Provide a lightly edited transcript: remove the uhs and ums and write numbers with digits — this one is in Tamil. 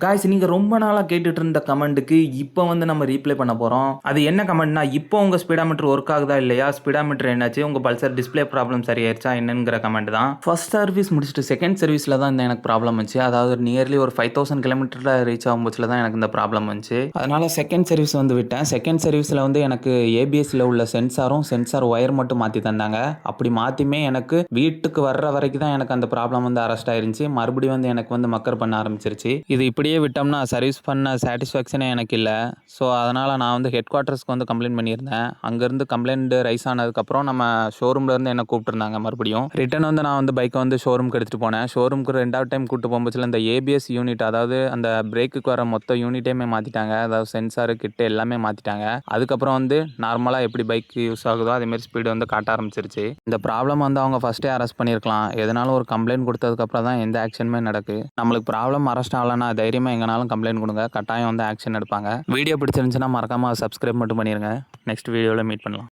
காய்ஸ் நீங்க ரொம்ப நாளா கேட்டுட்டு இருந்த கமெண்ட்டுக்கு இப்போ வந்து நம்ம ரீப்ளை பண்ண போறோம். அது என்ன கமெண்ட்னா, இப்போ உங்க ஸ்பீடாமீட்டர் ஒர்க் ஆகுதா இல்லையா, ஸ்பீடாமீட்டர் என்னாச்சு, உங்க பல்சர் டிஸ்ப்ளே ப்ராப்ளம் சரியாயிருச்சா என்னங்கிற கமெண்ட் தான். ஃபர்ஸ்ட் சர்வீஸ் முடிச்சுட்டு செகண்ட் சர்வீஸ்ல தான் இந்த எனக்கு ப்ராப்ளம் வந்துச்சு. அதாவது நியர்லி ஒரு 5000 கிலோமீட்டர்ல ரீச் ஆகும்போதுல தான் எனக்கு இந்த ப்ராப்ளம் வந்துச்சு. அதனால செகண்ட் சர்வீஸ் வந்து விட்டேன். செகண்ட் சர்வீஸ்ல வந்து எனக்கு ஏபிஎஸ்ல உள்ள சென்சார் ஒயர் மட்டும் மாத்தி தந்தாங்க. அப்படி மாத்தியுமே எனக்கு வீட்டுக்கு வர்ற வரைக்கும் தான் எனக்கு அந்த ப்ராப்ளம் வந்து அரெஸ்ட் ஆயிருந்துச்சு. மறுபடியும் வந்து எனக்கு வந்து மக்கர் பண்ண ஆரம்பிச்சிருச்சு. இது இப்படியே விட்டோம்னா சர்வீஸ் பண்ண சாட்டிஸ்ஃபேக்ஷனே எனக்கு இல்லை. ஸோ அதனால் நான் வந்து ஹெட் குவார்ட்டர்ஸ்க்கு வந்து கம்ப்ளைண்ட் பண்ணியிருந்தேன். அங்கேருந்து கம்ப்ளைண்ட் ரைஸ் ஆனதுக்கப்புறம் நம்ம ஷோரூம்லேருந்து என்ன கூப்பிட்டுருந்தாங்க. மறுபடியும் ரிட்டன் வந்து நான் வந்து பைக்கை வந்து ஷோரூம்க்கு எடுத்துகிட்டு போனேன். ஷோரூம்க்கு ரெண்டாவது டைம் கூப்பிட்டு போகும்போது இந்த ஏபிஎஸ் யூனிட், அதாவது அந்த பிரேக்குக்கு வர மொத்த யூனிட்டையுமே மாற்றிட்டாங்க. அதாவது சென்சாரு கிட்டு எல்லாமே மாற்றிட்டாங்க. அதுக்கப்புறம் வந்து நார்மலாக எப்படி பைக் யூஸ் ஆகுதோ அதேமாரி ஸ்பீடு வந்து காட்ட ஆரம்பிச்சிருச்சு. இந்த ப்ராப்ளம் வந்து அவங்க ஃபஸ்ட்டே அரெஸ்ட் பண்ணியிருக்கலாம். எதனாலும் ஒரு கம்ப்ளைண்ட் கொடுத்ததுக்கப்புறம் தான் எந்த ஆக்ஷனுமே நடக்கு. நம்மளுக்கு ப்ராப்ளம் அரெஸ்ட் ஆகலைன்னா தைரியமாக எங்கனாலும் கம்ப்ளைண்ட் கொடுங்க. கட்டாயம் வந்து ஆக்ஷன் எடுப்பாங்க. வீடியோ பிடிச்சிருந்துச்சுன்னா மறக்காமல் சப்ஸ்கிரைப் மட்டும் பண்ணிடுங்க. நெக்ஸ்ட் வீடியோவில் மீட் பண்ணலாம்.